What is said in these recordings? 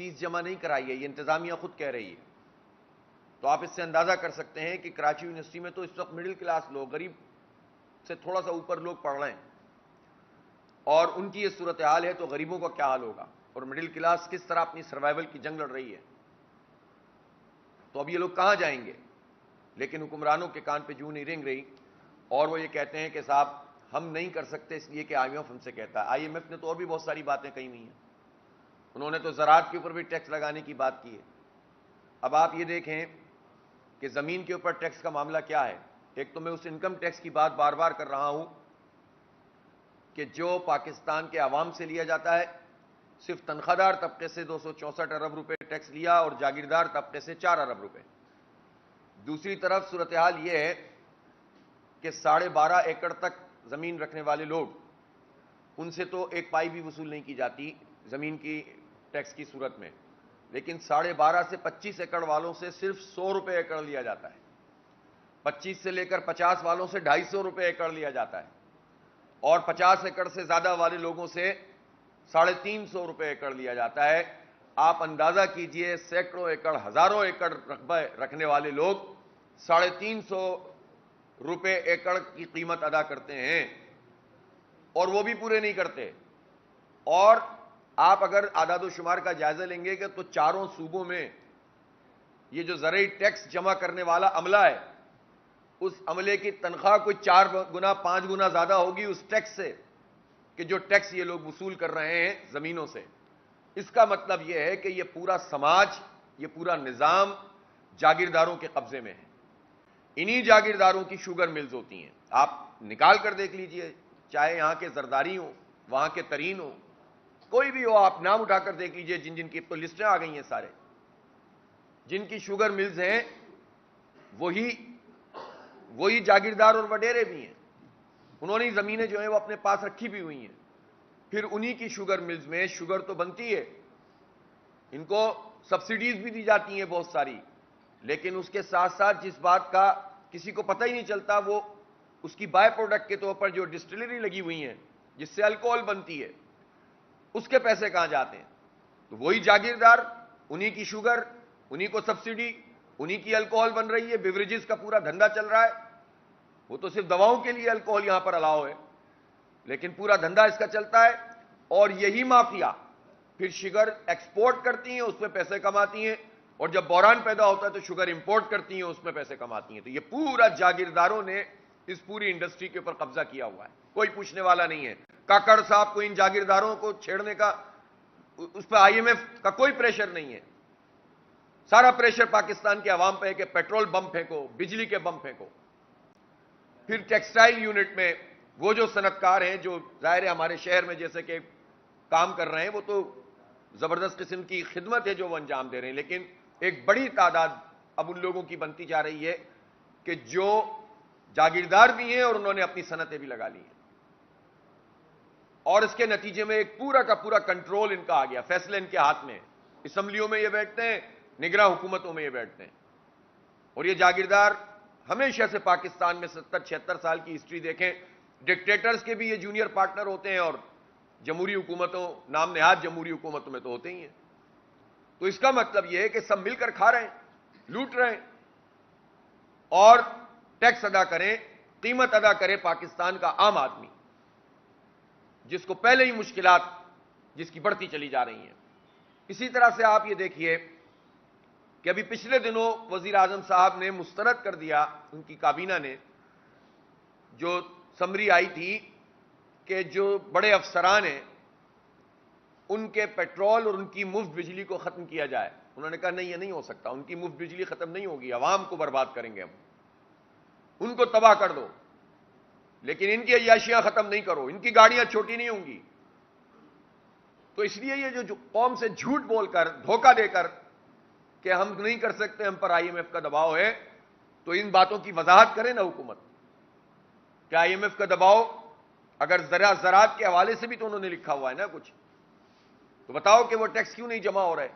Face جمع نہیں کرائی ہے، یہ انتظامیہ خود کہہ رہی ہے. تو آپ اس سے اندازہ کر سکتے ہیں کہ کراچی یونیورسٹی میں تو اس وقت مڈل کلاس لوگ، غریب سے تھوڑا سا اوپر لوگ پڑھ رہے ہیں، اور ان کی یہ صورتحال ہے تو غریبوں کا کیا حال ہوگا، اور مڈل کلاس کس طرح اپنی سروائیول کی جنگ لڑ رہی ہے. تو اب یہ لوگ کہاں جائیں گے؟ لیکن حکمرانوں کے کان پہ جوں نہیں رنگ رہی، اور وہ یہ کہتے ہیں کہ صاحب ہم نہیں کر سکتے اس لیے کہ آئی ایم ایف ہم سے کہتا ہے. آئی ایم ایف نے تو اور بھی بہت ساری باتیں کہی ہوئی ہیں، انہوں نے تو زراعت کے اوپر بھی ٹیکس لگانے کی بات کی ہے. اب آپ یہ دیکھیں کہ زمین کے اوپر ٹیکس کا معاملہ کیا ہے. ایک تو میں اس انکم ٹیکس کی بات بار بار کر رہا ہوں کہ جو پاکستان کے عوام سے لیا جاتا ہے، صرف تنخواہ دار طبقے سے 264 ارب روپے ٹیکس لیا اور جاگیردار طبقے سے 4 ارب روپے. دوسری طرف صورتحال یہ ہے کہ 12.5 ایکڑ تک زمین رکھنے والے لوگ، ان سے تو ایک پائی بھی وصول نہیں کی جاتی زمین کی ٹیکس کی صورت میں، لیکن 12.5 سے 25 ایکڑ والوں سے صرف 100 روپے ایکڑ لیا جاتا ہے. 25 سے لے کر 50 والوں سے 250 روپے ایکڑ لیا جاتا ہے، اور 50 ایکڑ سے زیادہ والے لوگوں سے 350 روپے ایکڑ لیا جاتا ہے. آپ اندازہ کیجئے سینکڑوں ایکڑ، ہزاروں ایکڑ رقبہ رکھنے والے لوگ 350 روپے ایکڑ کی قیمت ادا کرتے ہیں، اور وہ بھی پورے نہیں کرتے. اور آپ اگر اعداد و شمار کا جائزہ لیں گے کہ تو چاروں صوبوں میں یہ جو زرعی ٹیکس جمع کرنے والا عملہ ہے، اس عملے کی تنخواہ کوئی 4 گنا 5 گنا زیادہ ہوگی اس ٹیکس سے کہ جو ٹیکس یہ لوگ وصول کر رہے ہیں زمینوں سے. اس کا مطلب یہ ہے کہ یہ پورا سماج، یہ پورا نظام جاگیرداروں کے قبضے میں ہے. انہی جاگیرداروں کی شوگر ملز ہوتی ہیں. آپ نکال کر دیکھ لیجئے، چاہے یہاں کے زرداری ہوں، وہاں کے ترین ہوں، کوئی بھی ہو، آپ نام اٹھا کر دیکھ لیجئے، جن کی تو لسٹیں آ گئی ہیں سارے، جن کی شوگر ملز ہیں وہی جاگیردار اور وڈیرے بھی ہیں. انہوں نے زمینیں جو ہیں وہ اپنے پاس رکھی بھی ہوئی ہیں. پھر انہی کی شوگر ملز میں شوگر تو بنتی ہے، ان کو سبسڈیز بھی دی جاتی ہیں بہت ساری، لیکن اس کے ساتھ ساتھ جس بات کا کسی کو پتہ ہی نہیں چلتا، وہ اس کی بائی پروڈکٹ کے طور پر جو ڈسٹلری لگی ہوئی ہیں جس سے الکوہل بنتی ہے، اس کے پیسے کہاں جاتے ہیں؟ تو وہی جاگیردار، انہی کی شوگر، انہی کو سبسڈی، انہی کی الکوہل بن رہی ہے. بیوریجز کا پورا دھندا چل رہا ہے. وہ تو صرف دواؤں کے لیے الکوہل یہاں پر الاؤ ہے، لیکن پورا دھندا اس کا چلتا ہے. اور یہی مافیا پھر شوگر ایکسپورٹ کرتی ہیں، اس میں پیسے کماتی ہیں، اور جب بحران پیدا ہوتا ہے تو شوگر امپورٹ کرتی ہیں، اس میں پیسے کماتی ہیں. تو یہ پورا جاگیرداروں نے اس پوری انڈسٹری کے اوپر قبضہ کیا ہوا ہے. کوئی پوچھنے والا نہیں ہے. کاکڑ صاحب کو ان جاگیرداروں کو چھیڑنے کا، اس پہ آئی ایم ایف کا کوئی پریشر نہیں ہے. سارا پریشر پاکستان کے عوام پہ ہے کہ پیٹرول بم پھینکو، بجلی کے بم پھینکو. پھر ٹیکسٹائل یونٹ میں وہ جو صنعت کار ہیں، جو ظاہر ہے ہمارے شہر میں جیسے کہ کام کر رہے ہیں، وہ تو زبردست قسم کی خدمت ہے جو وہ انجام دے رہے ہیں، لیکن ایک بڑی تعداد اب ان لوگوں کی بنتی جا رہی ہے کہ جو جاگیردار بھی ہیں اور انہوں نے اپنی صنعتیں بھی لگا لی ہیں. اور اس کے نتیجے میں ایک پورا کا پورا کنٹرول ان کا آ گیا، فیصلے ان کے ہاتھ میں. اسمبلیوں میں یہ بیٹھتے ہیں، نگراں حکومتوں میں یہ بیٹھتے ہیں. اور یہ جاگیردار ہمیشہ سے پاکستان میں 70-76 سال کی ہسٹری دیکھیں، ڈکٹیٹرز کے بھی یہ جونیئر پارٹنر ہوتے ہیں، اور جمہوری حکومتوں، نام نہاد جمہوری حکومتوں میں تو ہوتے ہی ہیں. تو اس کا مطلب یہ ہے کہ سب مل کر کھا رہے ہیں، لوٹ رہے ہیں، اور ٹیکس ادا کریں، قیمت ادا کرے پاکستان کا عام آدمی، جس کو پہلے ہی مشکلات جس کی بڑھتی چلی جا رہی ہیں. اسی طرح سے آپ یہ دیکھیے کہ ابھی پچھلے دنوں وزیر اعظم صاحب نے مسترد کر دیا، ان کی کابینہ نے جو سمری آئی تھی کہ جو بڑے افسران ہیں ان کے پیٹرول اور ان کی مفت بجلی کو ختم کیا جائے. انہوں نے کہا نہیں، یہ نہیں ہو سکتا، ان کی مفت بجلی ختم نہیں ہوگی، عوام کو برباد کریں گے ہم، ان کو تباہ کر دو، لیکن ان کی عیاشیاں ختم نہیں کرو، ان کی گاڑیاں چھوٹی نہیں ہوں گی. تو اس لیے یہ جو قوم سے جھوٹ بول کر، دھوکہ دے کر کہ ہم نہیں کر سکتے، ہم پر آئی ایم ایف کا دباؤ ہے، تو ان باتوں کی وضاحت کرے نا حکومت کہ آئی ایم ایف کا دباؤ اگر زراعت کے حوالے سے بھی تو انہوں نے لکھا ہوا ہے نا کچھ، تو بتاؤ کہ وہ ٹیکس کیوں نہیں جمع ہو رہے،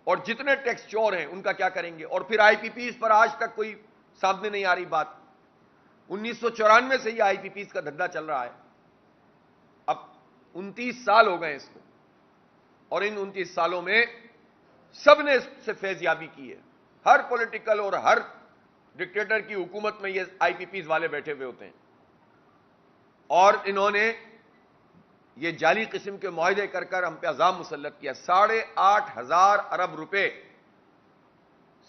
اور جتنے ٹیکس چور ہیں ان کا کیا کریں گے. اور پھر آئی پی پیز پر آج تک کوئی سامنے نہیں آ رہی بات. 1994 سے یہ آئی پی پیز کا دھندا چل رہا ہے، اب 29 سال ہو گئے اس کو، اور ان 29 سالوں میں سب نے اس سے فیض یابی کی ہے. ہر پولیٹیکل اور ہر ڈکٹیٹر کی حکومت میں یہ آئی پی پیز والے بیٹھے ہوئے ہوتے ہیں, اور انہوں نے یہ جعلی قسم کے معاہدے کر کر ہم پہ عذاب مسلط کیا. 8,500 ارب روپے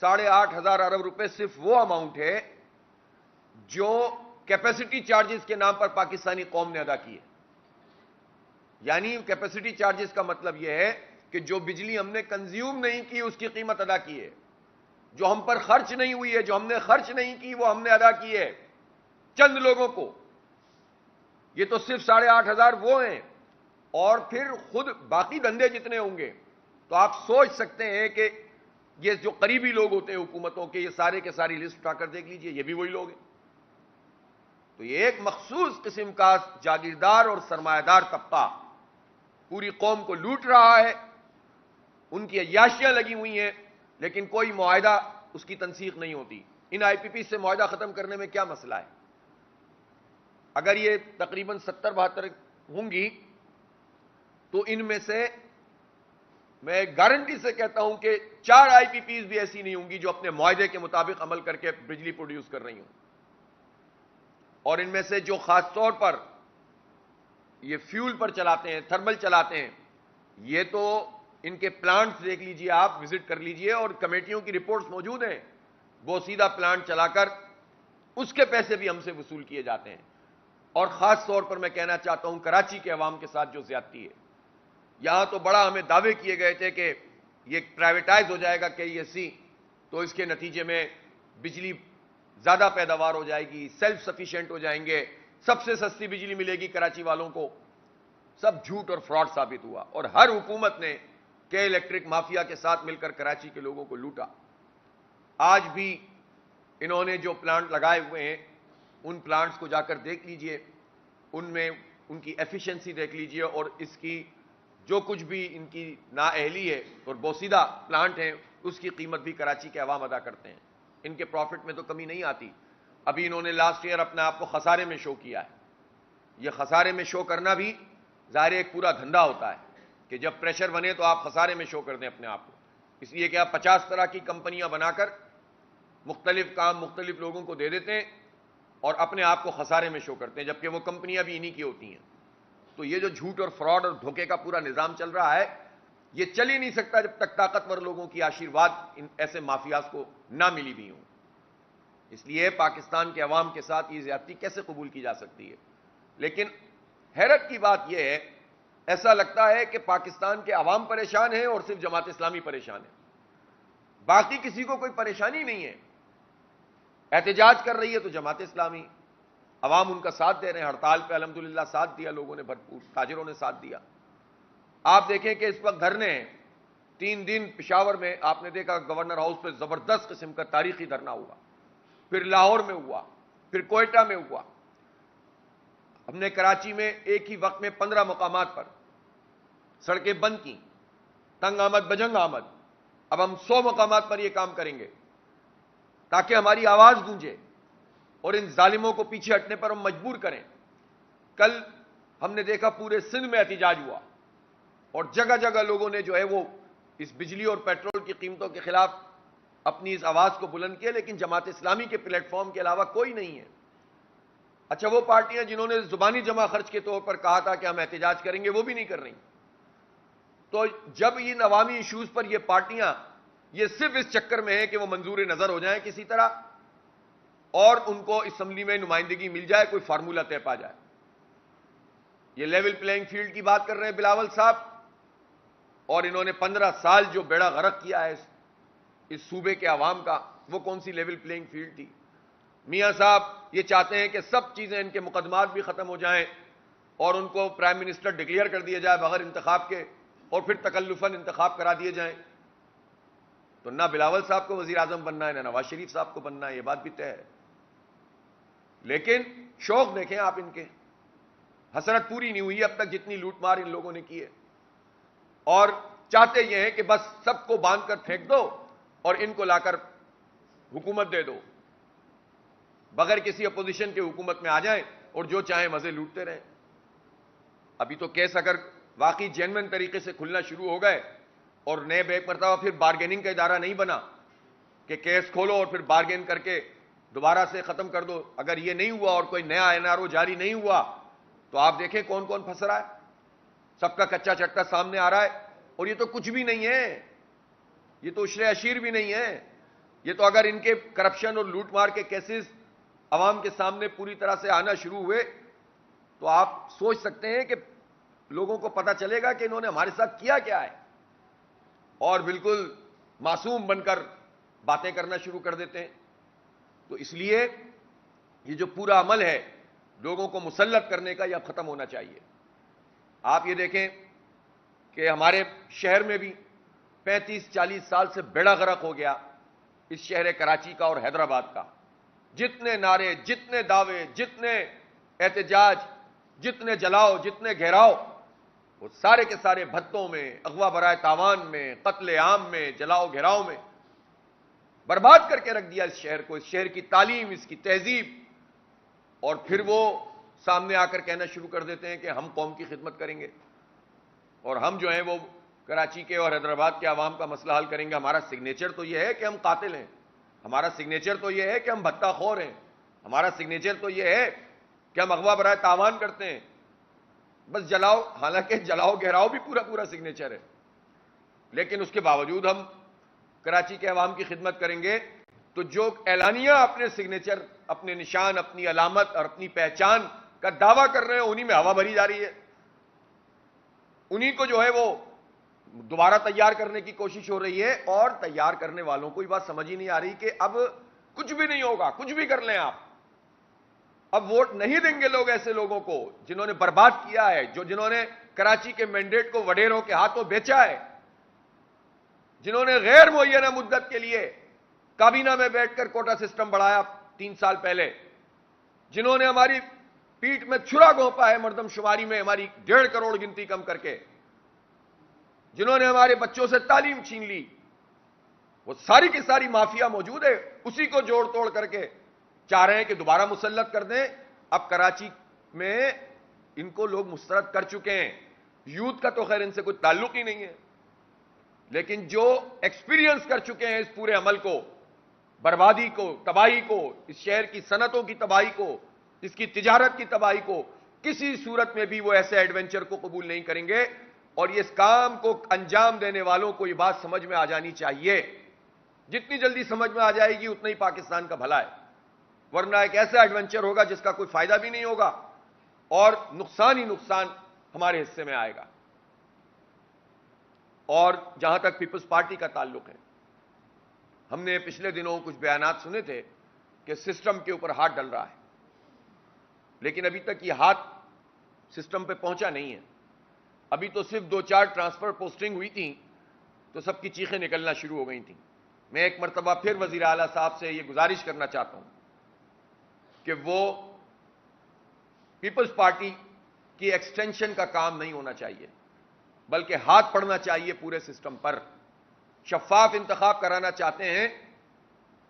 8,500 ارب روپے صرف وہ اماؤنٹ ہے جو کیپیسٹی چارجز کے نام پر پاکستانی قوم نے ادا کی ہے. یعنی کیپیسٹی چارجز کا مطلب یہ ہے کہ جو بجلی ہم نے کنزیوم نہیں کی اس کی قیمت ادا کی ہے, جو ہم پر خرچ نہیں ہوئی ہے, جو ہم نے خرچ نہیں کی وہ ہم نے ادا کی ہے چند لوگوں کو. یہ تو صرف 8,500 وہ ہیں, اور پھر خود باقی دھندے جتنے ہوں گے تو آپ سوچ سکتے ہیں کہ یہ جو قریبی لوگ ہوتے ہیں حکومتوں کے, یہ سارے کے ساری لسٹ اٹھا کر دیکھ لیجئے, یہ بھی وہی لوگ ہیں. تو یہ ایک مخصوص قسم کا جاگیردار اور سرمایہ دار طبقہ پوری قوم کو لوٹ رہا ہے. ان کی عیاشیاں لگی ہوئی ہیں, لیکن کوئی معاہدہ اس کی تنسیخ نہیں ہوتی. ان آئی پی پی سے معاہدہ ختم کرنے میں کیا مسئلہ ہے؟ اگر یہ تقریباً 70-72 ہوں گی تو ان میں سے میں گارنٹی سے کہتا ہوں کہ 4 آئی پی پیز بھی ایسی نہیں ہوں گی جو اپنے معاہدے کے مطابق عمل کر کے بجلی پروڈیوس کر رہی ہوں. اور ان میں سے جو خاص طور پر یہ فیول پر چلاتے ہیں, تھرمل چلاتے ہیں, یہ تو ان کے پلانٹس دیکھ لیجئے, آپ وزٹ کر لیجئے, اور کمیٹیوں کی رپورٹس موجود ہیں. وہ سیدھا پلانٹ چلا کر اس کے پیسے بھی ہم سے وصول کیے جاتے ہیں. اور خاص طور پر میں کہنا چاہتا ہوں کراچی کے عوام کے ساتھ جو زیادتی ہے, یہاں تو بڑا ہمیں دعوے کیے گئے تھے کہ یہ پرائیویٹائز ہو جائے گا KESC, تو اس کے نتیجے میں بجلی زیادہ پیداوار ہو جائے گی, سیلف سفیشینٹ ہو جائیں گے, سب سے سستی بجلی ملے گی کراچی والوں کو. سب جھوٹ اور فراڈ ثابت ہوا, اور ہر حکومت نے الیکٹرک مافیا کے ساتھ مل کر کراچی کے لوگوں کو لوٹا. آج بھی انہوں نے جو پلانٹ لگائے ہوئے ہیں ان پلانٹس کو جا کر دیکھ لیجئے, ان میں ان کی ایفیشنسی دیکھ لیجئے, اور اس کی جو کچھ بھی ان کی نااہلی ہے اور بوسیدہ پلانٹ ہیں اس کی قیمت بھی کراچی کے عوام ادا کرتے ہیں. ان کے پروفٹ میں تو کمی نہیں آتی. ابھی انہوں نے لاسٹ ایئر اپنے آپ کو خسارے میں شو کیا ہے. یہ خسارے میں شو کرنا بھی ظاہر ایک پورا دھندا ہوتا ہے کہ جب پریشر بنے تو آپ خسارے میں شو کر دیں اپنے آپ کو, اس لیے کہ آپ 50 طرح کی کمپنیاں بنا کر مختلف کام مختلف لوگوں کو دے دیتے ہیں اور اپنے آپ کو خسارے میں شو کرتے ہیں, جبکہ وہ کمپنیاں بھی انہی کی ہوتی ہیں. تو یہ جو جھوٹ اور فراڈ اور دھوکے کا پورا نظام چل رہا ہے, یہ چل ہی نہیں سکتا جب تک طاقتور لوگوں کی آشیرواد ان ایسے مافیاز کو نہ ملی بھی ہوں. اس لیے پاکستان کے عوام کے ساتھ یہ زیادتی کیسے قبول کی جا سکتی ہے؟ لیکن حیرت کی بات یہ ہے, ایسا لگتا ہے کہ پاکستان کے عوام پریشان ہیں اور صرف جماعت اسلامی پریشان ہے, باقی کسی کو کوئی پریشانی نہیں ہے. احتجاج کر رہی ہے تو جماعت اسلامی, عوام ان کا ساتھ دے رہے ہیں. ہڑتال پہ الحمدللہ ساتھ دیا لوگوں نے بھرپور, تاجروں نے ساتھ دیا. آپ دیکھیں کہ اس وقت دھرنے ہیں 3 دن. پشاور میں آپ نے دیکھا گورنر ہاؤس پہ زبردست قسم کا تاریخی دھرنا ہوا, پھر لاہور میں ہوا, پھر کوئٹہ میں ہوا. ہم نے کراچی میں ایک ہی وقت میں 15 مقامات پر سڑکیں بند کی, تنگ آمد بجنگ آمد. اب ہم 100 مقامات پر یہ کام کریں گے تاکہ ہماری آواز گونجے اور ان ظالموں کو پیچھے ہٹنے پر ہم مجبور کریں. کل ہم نے دیکھا پورے سندھ میں احتجاج ہوا اور جگہ جگہ لوگوں نے جو ہے وہ اس بجلی اور پیٹرول کی قیمتوں کے خلاف اپنی اس آواز کو بلند کیا, لیکن جماعت اسلامی کے پلیٹ فارم کے علاوہ کوئی نہیں ہے. اچھا, وہ پارٹیاں جنہوں نے زبانی جمع خرچ کے طور پر کہا تھا کہ ہم احتجاج کریں گے, وہ بھی نہیں کر رہی. تو جب ان عوامی ایشوز پر یہ پارٹیاں یہ صرف اس چکر میں ہے کہ وہ منظور نظر ہو جائیں کسی طرح اور ان کو اسمبلی میں نمائندگی مل جائے, کوئی فارمولہ طے پا جائے. یہ لیول پلینگ فیلڈ کی بات کر رہے ہیں بلاول صاحب, اور انہوں نے 15 سال جو بیڑا غرق کیا ہے اس صوبے کے عوام کا, وہ کون سی لیول پلینگ فیلڈ تھی؟ میاں صاحب یہ چاہتے ہیں کہ سب چیزیں ان کے مقدمات بھی ختم ہو جائیں اور ان کو پرائم منسٹر ڈکلیئر کر دیا جائے بغیر انتخاب کے, اور پھر تکلفاً انتخاب کرا دیے جائیں. تو نہ بلاول صاحب کو وزیر اعظم بننا ہے, نہ نواز شریف صاحب کو بننا ہے, یہ بات بھی طے ہے. لیکن شوق دیکھیں آپ ان کے, حسرت پوری نہیں ہوئی اب تک جتنی لوٹ مار ان لوگوں نے کی ہے, اور چاہتے یہ ہیں کہ بس سب کو باندھ کر پھینک دو اور ان کو لا کر حکومت دے دو, بغیر کسی اپوزیشن کے حکومت میں آ جائیں اور جو چاہیں مزے لوٹتے رہیں. ابھی تو کیس اگر واقعی جینوئن طریقے سے کھلنا شروع ہو گئے اور نئے بیک مرتبہ پھر بارگیننگ کا ادارہ نہیں بنا کہ کیس کھولو اور پھر بارگین کر کے دوبارہ سے ختم کر دو. اگر یہ نہیں ہوا اور کوئی نیا NRO جاری نہیں ہوا تو آپ دیکھیں کون کون پھنس رہا ہے. سب کا کچا چٹا سامنے آ رہا ہے. اور یہ تو کچھ بھی نہیں ہے, یہ تو عشر عشیر بھی نہیں ہے. یہ تو اگر ان کے کرپشن اور لوٹ مار کے کیسز عوام کے سامنے پوری طرح سے آنا شروع ہوئے تو آپ سوچ سکتے ہیں کہ لوگوں کو پتا چلے گا کہ انہوں نے ہمارے ساتھ کیا کیا ہے. اور بالکل معصوم بن کر باتیں کرنا شروع کر دیتے ہیں. تو اس لیے یہ جو پورا عمل ہے لوگوں کو مسلط کرنے کا یہ اب ختم ہونا چاہیے. آپ یہ دیکھیں کہ ہمارے شہر میں بھی 35-40 سال سے بیڑا غرق ہو گیا اس شہر کراچی کا اور حیدرآباد کا. جتنے نعرے, جتنے دعوے, جتنے احتجاج, جتنے جلاؤ, جتنے گھیراؤ, وہ سارے کے سارے بھتوں میں, اغوا برائے تاوان میں, قتل عام میں, جلاؤ گھیراؤ میں برباد کر کے رکھ دیا اس شہر کو, اس شہر کی تعلیم, اس کی تہذیب. اور پھر وہ سامنے آ کر کہنا شروع کر دیتے ہیں کہ ہم قوم کی خدمت کریں گے اور ہم جو ہیں وہ کراچی کے اور حیدرآباد کے عوام کا مسئلہ حل کریں گے. ہمارا سگنیچر تو یہ ہے کہ ہم قاتل ہیں, ہمارا سگنیچر تو یہ ہے کہ ہم بھتہ خور ہیں, ہمارا سگنیچر تو یہ ہے کہ ہم اغوا برائے تاوان کرتے ہیں. بس جلاؤ, حالانکہ جلاؤ گہراؤ بھی پورا پورا سگنیچر ہے, لیکن اس کے باوجود ہم کراچی کے عوام کی خدمت کریں گے. تو جو اعلانیہ اپنے سگنیچر, اپنے نشان, اپنی علامت اور اپنی پہچان کا دعویٰ کر رہے ہیں انہی میں ہوا بھری جا رہی ہے. انہی کو جو ہے وہ دوبارہ تیار کرنے کی کوشش ہو رہی ہے. اور تیار کرنے والوں کو یہ بات سمجھ ہی نہیں آ رہی کہ اب کچھ بھی نہیں ہوگا, کچھ بھی کر لیں آپ, اب ووٹ نہیں دیں گے لوگ ایسے لوگوں کو جنہوں نے برباد کیا ہے, جنہوں نے کراچی کے مینڈیٹ کو وڈیروں کے ہاتھوں بیچا ہے, جنہوں نے غیر معینہ مدت کے لیے کابینہ میں بیٹھ کر کوٹا سسٹم بڑھایا 3 سال پہلے, جنہوں نے ہماری پیٹ میں چھرا گھونپا ہے مردم شماری میں ہماری 1.5 کروڑ گنتی کم کر کے, جنہوں نے ہمارے بچوں سے تعلیم چھین لی, وہ ساری کی ساری مافیا موجود ہے. اسی کو جوڑ توڑ کر کے چاہ رہے ہیں کہ دوبارہ مسلط کر دیں. اب کراچی میں ان کو لوگ مسترد کر چکے ہیں. یوتھ کا تو خیر ان سے کوئی تعلق ہی نہیں ہے, لیکن جو ایکسپیرینس کر چکے ہیں اس پورے عمل کو, بربادی کو, تباہی کو, اس شہر کی صنعتوں کی تباہی کو, اس کی تجارت کی تباہی کو, کسی صورت میں بھی وہ ایسے ایڈونچر کو قبول نہیں کریں گے. اور یہ اس کام کو انجام دینے والوں کو یہ بات سمجھ میں آ جانی چاہیے. جتنی جلدی سمجھ میں آ جائے گی اتنا ہی پاکستان کا بھلا ہے, ورنہ ایک ایسا ایڈونچر ہوگا جس کا کوئی فائدہ بھی نہیں ہوگا اور نقصان ہی نقصان ہمارے حصے میں آئے گا. اور جہاں تک پیپلز پارٹی کا تعلق ہے, ہم نے پچھلے دنوں کچھ بیانات سنے تھے کہ سسٹم کے اوپر ہاتھ ڈل رہا ہے, لیکن ابھی تک یہ ہاتھ سسٹم پہ پہنچا نہیں ہے. ابھی تو صرف 2-4 ٹرانسفر پوسٹنگ ہوئی تھیں تو سب کی چیخیں نکلنا شروع ہو گئی تھیں. میں ایک مرتبہ پھر وزیر اعلیٰ صاحب سے یہ گزارش کرنا چاہتا ہوں کہ وہ پیپلز پارٹی کی ایکسٹینشن کا کام نہیں ہونا چاہیے, بلکہ ہاتھ پڑنا چاہیے پورے سسٹم پر. شفاف انتخاب کرانا چاہتے ہیں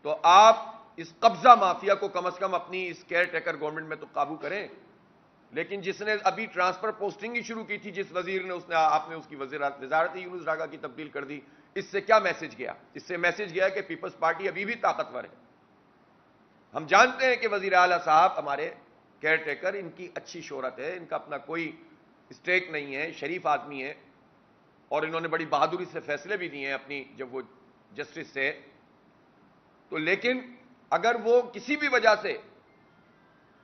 تو آپ اس قبضہ مافیا کو کم از کم اپنی اس کیئر ٹیکر گورنمنٹ میں تو قابو کریں. لیکن جس نے ابھی ٹرانسفر پوسٹنگ ہی شروع کی تھی, جس وزیر نے آپ نے اس کی وزارت یونس ڈاگا کی تبدیل کر دی, اس سے کیا میسج گیا؟ اس سے میسج گیا کہ پیپلز پارٹی ابھی بھی طاقتور ہے. ہم جانتے ہیں کہ وزیر اعلیٰ صاحب ہمارے کیئر ٹیکر, ان کی اچھی شہرت ہے, ان کا اپنا کوئی اسٹیک نہیں ہے, شریف آدمی ہے, اور انہوں نے بڑی بہادری سے فیصلے بھی دیے ہیں اپنی جب وہ جسٹس سے. تو لیکن اگر وہ کسی بھی وجہ سے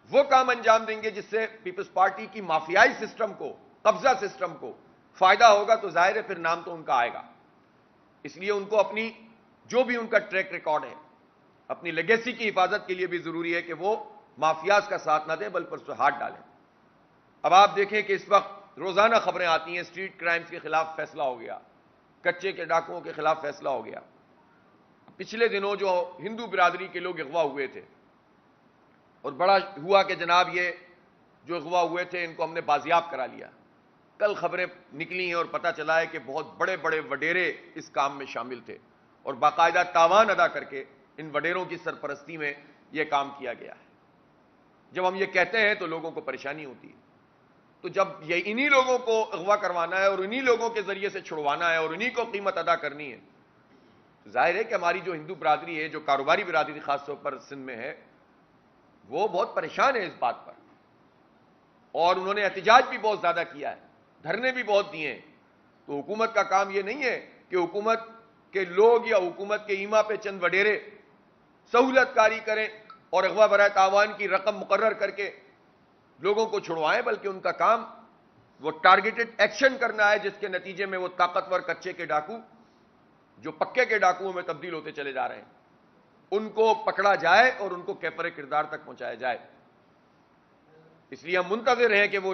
وہ کام انجام دیں گے جس سے پیپلز پارٹی کی مافیائی سسٹم کو, قبضہ سسٹم کو فائدہ ہوگا, تو ظاہر ہے پھر نام تو ان کا آئے گا. اس لیے ان کو اپنی جو بھی ان کا ٹریک ریکارڈ ہے, اپنی لیگیسی کی حفاظت کے لیے بھی ضروری ہے کہ وہ مافیاز کا ساتھ نہ دیں بلکہ اس پہ ہاتھ ڈالیں. اب آپ دیکھیں کہ اس وقت روزانہ خبریں آتی ہیں اسٹریٹ کرائمز کے خلاف فیصلہ ہو گیا, کچے کے ڈاکوؤں کے خلاف فیصلہ ہو گیا. پچھلے دنوں جو ہندو برادری کے لوگ اغوا ہوئے تھے, اور بڑا ہوا کہ جناب یہ جو اغوا ہوئے تھے ان کو ہم نے بازیاب کرا لیا. کل خبریں نکلی ہیں اور پتہ چلا ہے کہ بہت بڑے بڑے وڈیرے اس کام میں شامل تھے, اور باقاعدہ تاوان ادا کر کے ان وڈیروں کی سرپرستی میں یہ کام کیا گیا ہے. جب ہم یہ کہتے ہیں تو لوگوں کو پریشانی ہوتی ہے. تو جب یہ انہی لوگوں کو اغوا کروانا ہے اور انہی لوگوں کے ذریعے سے چھڑوانا ہے اور انہی کو قیمت ادا کرنی ہے، تو ظاہر ہے کہ ہماری جو ہندو برادری ہے، جو کاروباری برادری خاص طور پر سندھ میں ہے، وہ بہت پریشان ہے اس بات پر، اور انہوں نے احتجاج بھی بہت زیادہ کیا ہے، دھرنے بھی بہت دیے ہیں۔ تو حکومت کا کام یہ نہیں ہے کہ حکومت کے لوگ یا حکومت کے ایما پہ چند وڈیرے سہولت کاری کریں اور اغوا برائے تاوان کی رقم مقرر کر کے لوگوں کو چھڑوائیں، بلکہ ان کا کام وہ ٹارگیٹڈ ایکشن کرنا ہے، جس کے نتیجے میں وہ طاقتور کچے کے ڈاکو جو پکے کے ڈاکوؤں میں تبدیل ہوتے چلے جا رہے ہیں، ان کو پکڑا جائے اور ان کو کیفر کردار تک پہنچایا جائے۔ اس لیے ہم منتظر ہیں کہ وہ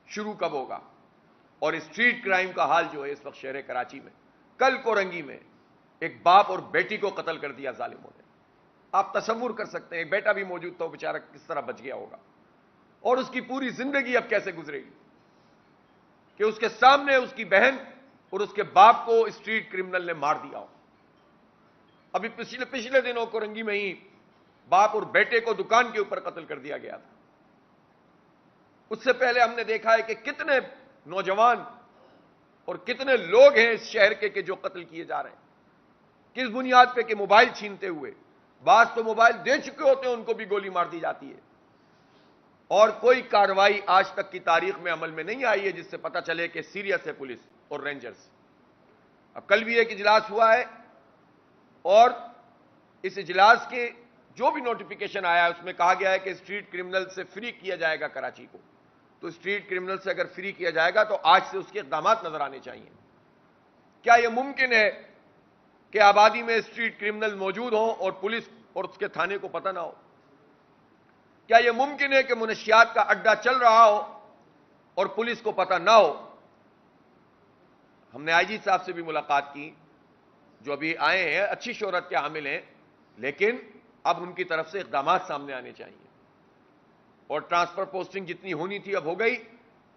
شروع کب ہوگا۔ اور اسٹریٹ کرائم کا حال جو ہے اس وقت شہر کراچی میں، کل کورنگی میں ایک باپ اور بیٹی کو قتل کر دیا ظالموں نے۔ آپ تصور کر سکتے ہیں، ایک بیٹا بھی موجود تھا، وہ بیچارہ کس طرح بچ گیا ہوگا، اور اس کی پوری زندگی اب کیسے گزرے گی کہ اس کے سامنے اس کی بہن اور اس کے باپ کو اسٹریٹ کرمنل نے مار دیا ہو۔ ابھی پچھلے دنوں کورنگی میں ہی باپ اور بیٹے کو دکان کے اوپر قتل کر دیا گیا تھا۔ اس سے پہلے ہم نے دیکھا ہے کہ کتنے نوجوان اور کتنے لوگ ہیں اس شہر کے کہ جو قتل کیے جا رہے ہیں، کس بنیاد پہ کہ موبائل چھینتے ہوئے، بعض تو موبائل دے چکے ہوتے ہیں ان کو بھی گولی مار دی جاتی ہے، اور کوئی کارروائی آج تک کی تاریخ میں عمل میں نہیں آئی ہے جس سے پتہ چلے کہ سیریس ہے پولیس اور رینجرز۔ اب کل بھی ایک اجلاس ہوا ہے، اور اس اجلاس کے جو بھی نوٹیفیکیشن آیا ہے اس میں کہا گیا ہے کہ اسٹریٹ کرمنل سے فری کیا جائے گا کراچی کو۔ تو اسٹریٹ کرمنل سے اگر فری کیا جائے گا تو آج سے اس کے اقدامات نظر آنے چاہیے۔ کیا یہ ممکن ہے کہ آبادی میں اسٹریٹ کرمنل موجود ہوں اور پولیس اور اس کے تھانے کو پتہ نہ ہو؟ کیا یہ ممکن ہے کہ منشیات کا اڈا چل رہا ہو اور پولیس کو پتہ نہ ہو؟ ہم نے آئی جی صاحب سے بھی ملاقات کی، جو ابھی آئے ہیں، اچھی شہرت کے حامل ہیں، لیکن اب ان کی طرف سے اقدامات سامنے آنے چاہیے، اور ٹرانسفر پوسٹنگ جتنی ہونی تھی اب ہو گئی۔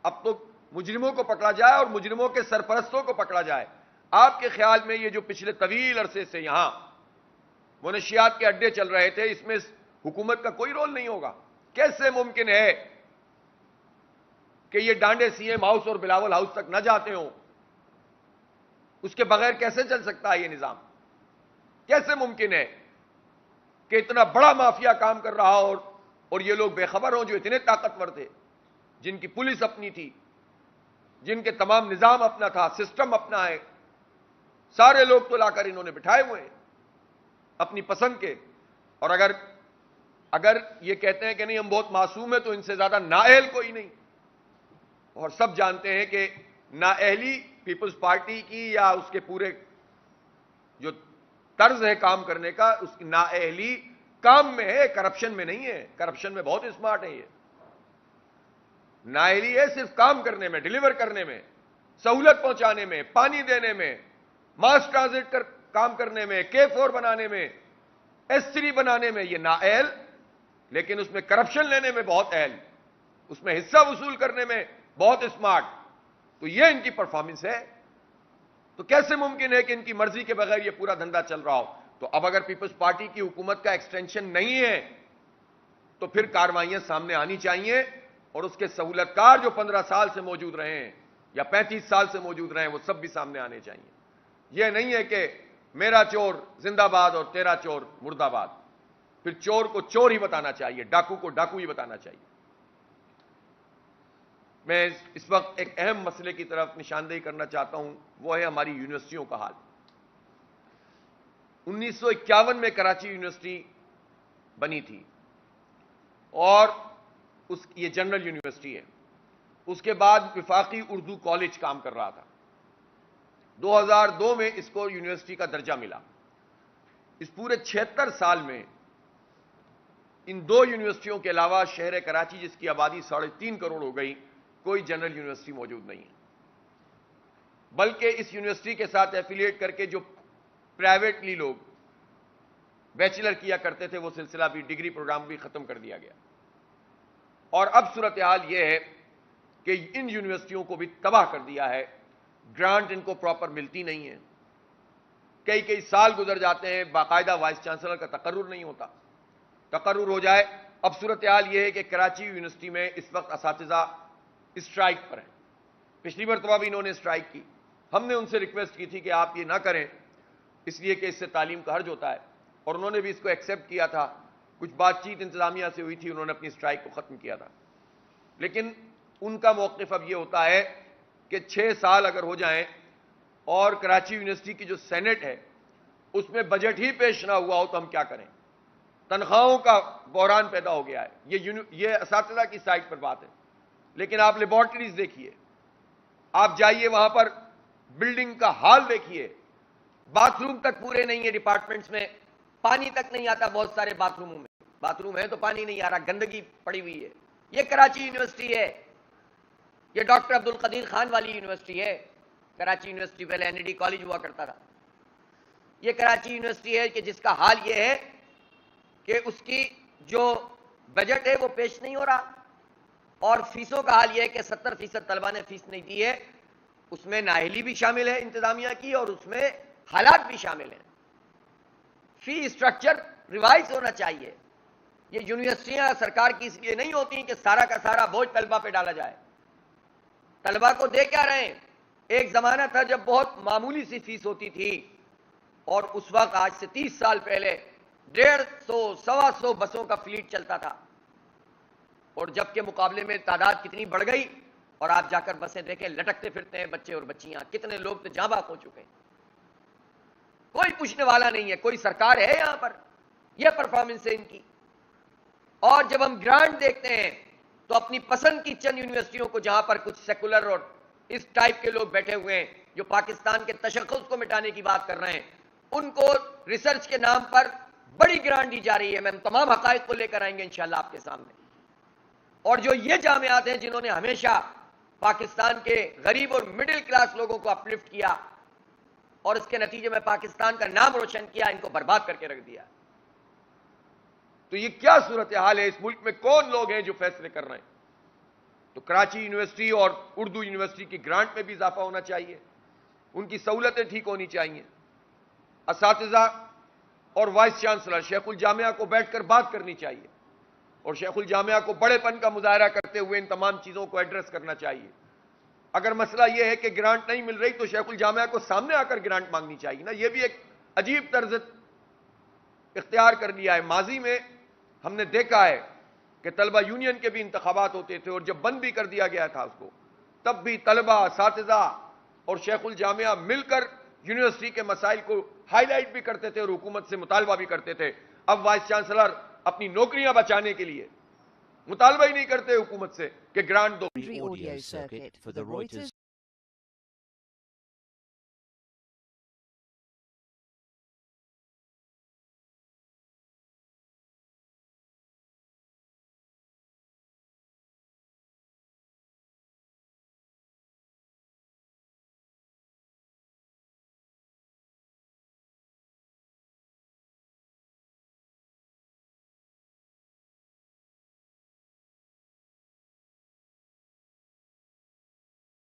اب تو مجرموں کو پکڑا جائے اور مجرموں کے سرپرستوں کو پکڑا جائے۔ آپ کے خیال میں یہ جو پچھلے طویل عرصے سے یہاں منشیات کے اڈے چل رہے تھے، اس میں حکومت کا کوئی رول نہیں ہوگا؟ کیسے ممکن ہے کہ یہ ڈانڈے سی ایم ہاؤس اور بلاول ہاؤس تک نہ جاتے ہوں؟ اس کے بغیر کیسے چل سکتا ہے یہ نظام؟ کیسے ممکن ہے کہ اتنا بڑا مافیا کام کر رہا ہو اور یہ لوگ بے خبر ہوں، جو اتنے طاقتور تھے، جن کی پولیس اپنی تھی، جن کے تمام نظام اپنا تھا، سسٹم اپنا ہے، سارے لوگ تو لا کر انہوں نے بٹھائے ہوئے ہیں اپنی پسند کے۔ اور اگر یہ کہتے ہیں کہ نہیں ہم بہت معصوم ہیں، تو ان سے زیادہ نااہل کوئی نہیں، اور سب جانتے ہیں کہ نااہلی پیپلز پارٹی کی یا اس کے پورے جو طرز ہے کام کرنے کا، اس کی نااہلی کام میں ہے، کرپشن میں نہیں ہے۔ کرپشن میں بہت اسمارٹ ہے یہ، نااہلی ہے صرف کام کرنے میں، ڈیلیور کرنے میں، سہولت پہنچانے میں، پانی دینے میں، ماس ٹرانزٹ کام کرنے میں، K4 بنانے میں، S3 بنانے میں، یہ نااہل، لیکن اس میں کرپشن لینے میں بہت اہل، اس میں حصہ وصول کرنے میں بہت اسمارٹ۔ تو یہ ان کی پرفارمنس ہے۔ تو کیسے ممکن ہے کہ ان کی مرضی کے بغیر یہ پورا دھندا چل رہا ہو؟ تو اب اگر پیپلز پارٹی کی حکومت کا ایکسٹینشن نہیں ہے تو پھر کارروائیاں سامنے آنی چاہیے، اور اس کے سہولت کار جو 15 سال سے موجود رہے ہیں یا 35 سال سے موجود رہے ہیں، وہ سب بھی سامنے آنے چاہیے۔ یہ نہیں ہے کہ میرا چور زندہ باد اور تیرا چور مردہ باد۔ پھر چور کو چور ہی بتانا چاہیے، ڈاکو کو ڈاکو ہی بتانا چاہیے۔ میں اس وقت ایک اہم مسئلے کی طرف نشاندہی کرنا چاہتا ہوں، وہ ہے ہماری یونیورسٹیوں کا حال۔ 1951 میں کراچی یونیورسٹی بنی تھی، اور یہ جنرل یونیورسٹی ہے۔ اس کے بعد وفاقی اردو کالج کام کر رہا تھا۔ 2002 میں اس کو یونیورسٹی کا درجہ ملا۔ اس پورے 76 سال میں ان دو یونیورسٹیوں کے علاوہ شہر کراچی، جس کی آبادی 3.5 کروڑ ہو گئی، کوئی جنرل یونیورسٹی موجود نہیں ہے۔ بلکہ اس یونیورسٹی کے ساتھ ایفیلیٹ کر کے جو پرائیویٹلی لوگ بیچلر کیا کرتے تھے، وہ سلسلہ بھی، ڈگری پروگرام بھی ختم کر دیا گیا۔ اور اب صورتحال یہ ہے کہ ان یونیورسٹیوں کو بھی تباہ کر دیا ہے۔ گرانٹ ان کو پراپر ملتی نہیں ہے، کئی سال گزر جاتے ہیں، باقاعدہ وائس چانسلر کا تقرر نہیں ہوتا۔ تقرر ہو جائے، اب صورتحال یہ ہے کہ کراچی یونیورسٹی میں اس وقت اساتذہ اسٹرائک پر ہیں. پچھلی مرتبہ بھی انہوں نے اسٹرائک کی. ہم نے ان سے ریکویسٹ کی تھی کہ آپ یہ نہ کریں اس لیے کہ اس سے تعلیم کا حرج ہوتا ہے, اور انہوں نے بھی اس کو ایکسیپٹ کیا تھا. کچھ بات چیت انتظامیہ سے ہوئی تھی, انہوں نے اپنی اسٹرائک کو ختم کیا تھا. لیکن ان کا موقف اب یہ ہوتا ہے کہ 6 سال اگر ہو جائیں اور کراچی یونیورسٹی کی جو سینٹ ہے اس میں بجٹ ہی پیش نہ ہوا ہو تو ہم کیا کریں. تنخواہوں کا بحران پیدا ہو گیا ہے. یہ اساتذہ کی سائٹ پر بات ہے. لیکن آپ لیبارٹریز دیکھیے, آپ جائیے وہاں پر بلڈنگ کا حال دیکھیے, باتھ روم تک پورے نہیں ہیں ڈپارٹمنٹس میں, پانی تک نہیں آتا بہت سارے باتھ روموں میں. باتھ روم ہے تو پانی نہیں آ رہا, گندگی پڑی ہوئی ہے. یہ کراچی یونیورسٹی ہے, یہ ڈاکٹر عبد القدیر خان والی یونیورسٹی ہے. کراچی یونیورسٹی پہلے NID کالج ہوا کرتا تھا. یہ کراچی یونیورسٹی ہے کہ جس کا حال یہ ہے کہ اس کی جو بجٹ ہے وہ پیش نہیں ہو رہا, اور فیسوں کا حال یہ ہے کہ 70% طلبہ نے فیس نہیں دی ہے. اس میں نااہلی بھی شامل ہے انتظامیہ کی, اور اس میں حالات بھی شامل ہیں. فی اسٹرکچر ریوائز ہونا چاہیے. یہ یونیورسٹیاں سرکار کی اس لیے نہیں ہوتی کہ سارا کا سارا بوجھ طلبہ پہ ڈالا جائے. طلبہ کو دے کیا رہے ہیں؟ ایک زمانہ تھا جب بہت معمولی سی فیس ہوتی تھی, اور اس وقت آج سے 30 سال پہلے 150 125 بسوں کا فلیٹ چلتا تھا. اور جب کے مقابلے میں تعداد کتنی بڑھ گئی, اور آپ جا کر بسیں دیکھیں لٹکتے پھرتے ہیں بچے اور بچیاں. کتنے لوگ تو جاں بحق ہو چکے ہیں. کوئی پوچھنے والا نہیں ہے, کوئی سرکار ہے یہاں پر. یہ پرفارمنس ہے ان کی. اور جب ہم گرانٹ دیکھتے ہیں تو اپنی پسند کی چند یونیورسٹیوں کو, جہاں پر کچھ سیکولر اور اس ٹائپ کے لوگ بیٹھے ہوئے ہیں جو پاکستان کے تشخص کو مٹانے کی بات کر رہے ہیں, ان کو ریسرچ کے نام پر بڑی گرانٹ دی جا رہی ہے. میں تمام حقائق کو لے کر آئیں گے انشاءاللہ آپ کے سامنے. اور جو یہ جامعات ہیں جنہوں نے ہمیشہ پاکستان کے غریب اور مڈل کلاس لوگوں کو اپلفٹ کیا اور اس کے نتیجے میں پاکستان کا نام روشن کیا, ان کو برباد کر کے رکھ دیا. تو یہ کیا صورتحال ہے؟ اس ملک میں کون لوگ ہیں جو فیصلے کر رہے ہیں؟ تو کراچی یونیورسٹی اور اردو یونیورسٹی کی گرانٹ میں بھی اضافہ ہونا چاہیے, ان کی سہولتیں ٹھیک ہونی چاہیے. اساتذہ اور وائس چانسلر شیخ الجامعہ کو بیٹھ کر بات کرنی چاہیے, اور شیخ الجامعہ کو بڑے پن کا مظاہرہ کرتے ہوئے ان تمام چیزوں کو ایڈریس کرنا چاہیے. اگر مسئلہ یہ ہے کہ گرانٹ نہیں مل رہی تو شیخ الجامعہ کو سامنے آ کر گرانٹ مانگنی چاہیے نا. یہ بھی ایک عجیب طرز اختیار کر لیا ہے. ماضی میں ہم نے دیکھا ہے کہ طلبہ یونین کے بھی انتخابات ہوتے تھے, اور جب بند بھی کر دیا گیا تھا اس کو, تب بھی طلبہ, اساتذہ اور شیخ الجامعہ مل کر یونیورسٹی کے مسائل کو ہائی لائٹ بھی کرتے تھے اور حکومت سے مطالبہ بھی کرتے تھے. اب وائس چانسلر اپنی نوکریاں بچانے کے لیے مطالبہ ہی نہیں کرتے حکومت سے کہ گرانٹ دو. Audio circuit for the Reuters